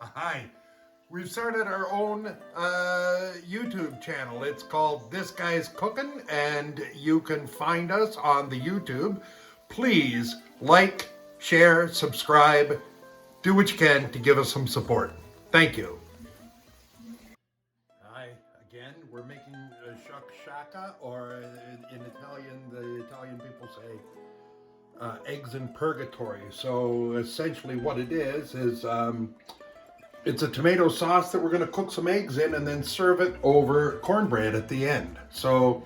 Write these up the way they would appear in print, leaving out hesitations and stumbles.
Hi. We've started our own YouTube channel. It's called This Guy's Cooking, and you can find us on the YouTube. Please like, share, subscribe, do what you can to give us some support. Thank you. Hi, again, we're making Shakshouka, or in Italian, the Italian people say eggs in purgatory. So essentially what it is it's a tomato sauce that we're going to cook some eggs in and then serve it over cornbread at the end. So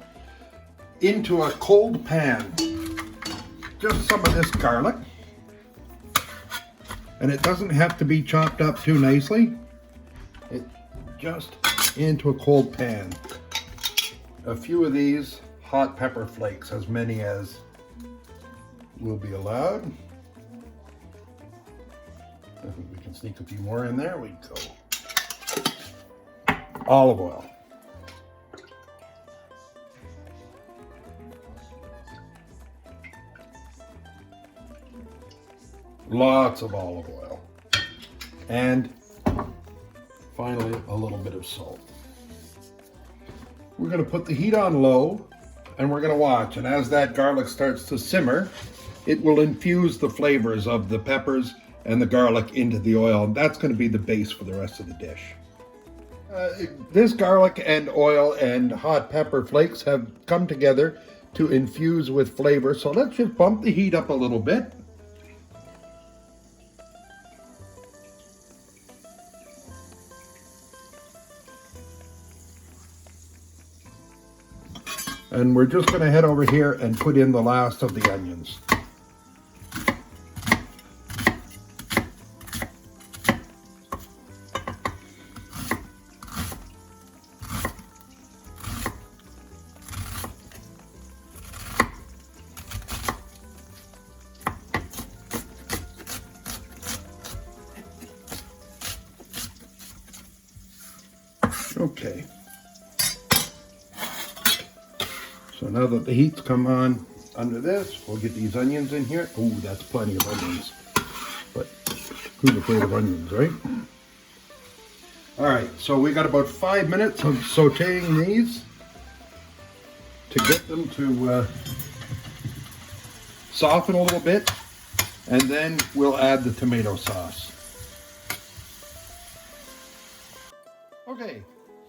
into a cold pan, just some of this garlic. And it doesn't have to be chopped up too nicely. It just into a cold pan. A few of these hot pepper flakes, as many as will be allowed. I think we can sneak a few more in there. We go. Olive oil. Lots of olive oil. And finally, a little bit of salt. We're going to put the heat on low and we're going to watch. And as that garlic starts to simmer, it will infuse the flavors of the peppers and the garlic into the oil, and that's going to be the base for the rest of the dish. This garlic and oil and hot pepper flakes have come together to infuse with flavor, so let's just bump the heat up a little bit. And we're just going to head over here and put in the last of the onions. Okay, so now that the heat's come on under this, we'll get these onions in here. Oh, that's plenty of onions, but who's afraid of onions, right? All right, so we got about 5 minutes of sauteing these to get them to soften a little bit, and then we'll add the tomato sauce. Okay.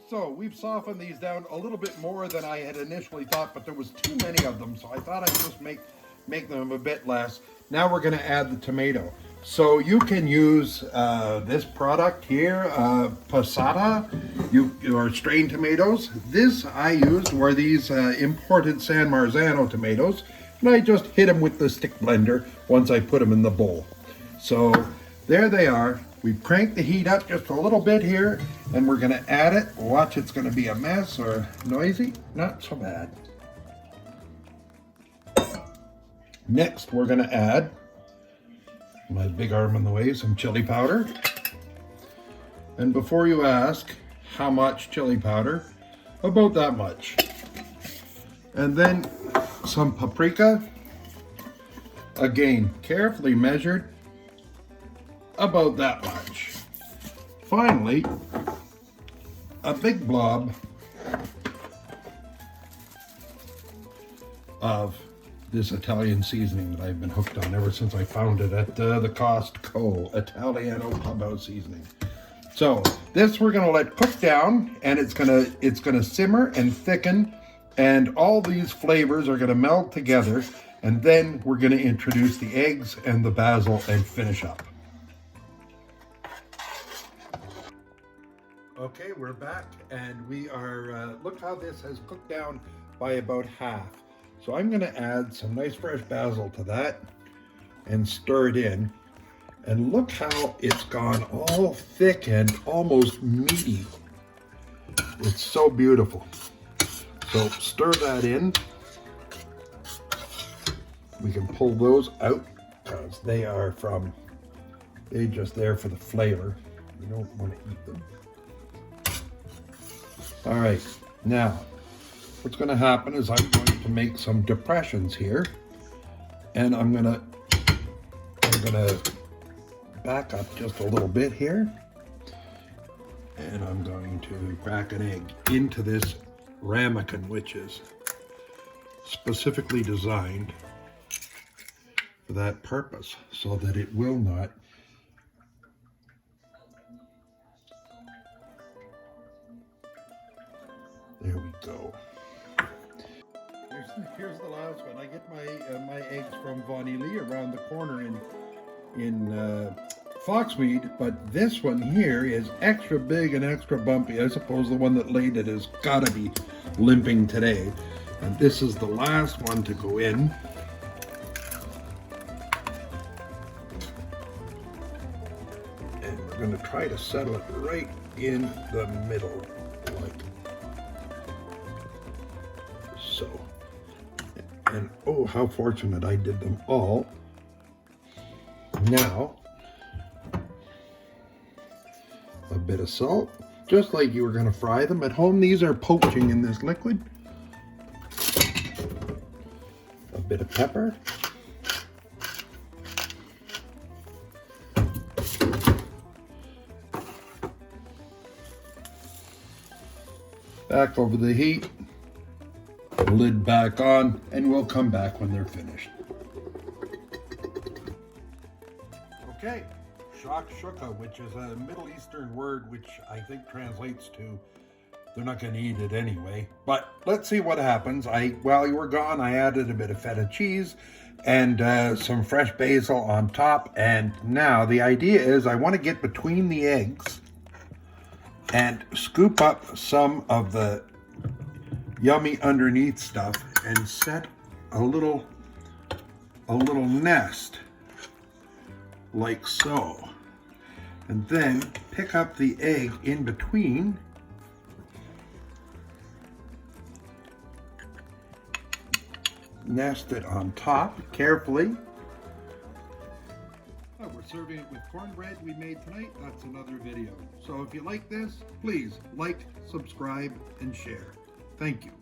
So we've softened these down a little bit more than I had initially thought, but there was too many of them, so I thought I'd just make them a bit less. Now we're going to add the tomato. So you can use this product here, passata, or strained tomatoes. This I used were these imported San Marzano tomatoes, and I just hit them with the stick blender once I put them in the bowl. So there they are. We've cranked the heat up just a little bit here, and we're going to add it. Watch, it's going to be a mess or noisy. Not so bad. Next, we're going to add, my big arm in the way, some chili powder. And before you ask how much chili powder, about that much. And then some paprika, again, carefully measured, about that much. Finally, a big blob of this Italian seasoning that I've been hooked on ever since I found it at the Costco, Italiano Clubhouse seasoning. So this we're gonna let cook down, and it's gonna simmer and thicken, and all these flavors are gonna meld together, and then we're gonna introduce the eggs and the basil and finish up. Okay, we're back, and we are, look how this has cooked down by about half. So I'm going to add some nice fresh basil to that and stir it in. And look how it's gone all thick and almost meaty. It's so beautiful. So stir that in. We can pull those out because they just there for the flavor. You don't want to eat them. All right, now what's going to happen is I'm going to make some depressions here, and I'm gonna back up just a little bit here And I'm going to crack an egg into this ramekin, which is specifically designed for that purpose, so that it will not there we go. Here's the last one. I get my eggs from Vanilly around the corner in Foxmead, but this one here is extra big and extra bumpy. I suppose the one that laid it has got to be limping today. And this is the last one to go in. And we're going to try to settle it right in the middle, like so. And oh, how fortunate I did them all. Now, a bit of salt, just like you were going to fry them at home. These are poaching in this liquid. A bit of pepper. Back over the heat. Lid back on, and we'll come back when they're finished. Okay, Shakshouka, which is a Middle Eastern word which I think translates to they're not going to eat it anyway. But let's see what happens. While you were gone, I added a bit of feta cheese and some fresh basil on top. And now the idea is I want to get between the eggs and scoop up some of the yummy underneath stuff and set a little nest like so, and then pick up the egg in between nest it on top carefully. Oh, we're serving it with cornbread we made tonight. That's another video. So if you like this, please like, subscribe, and share. Thank you.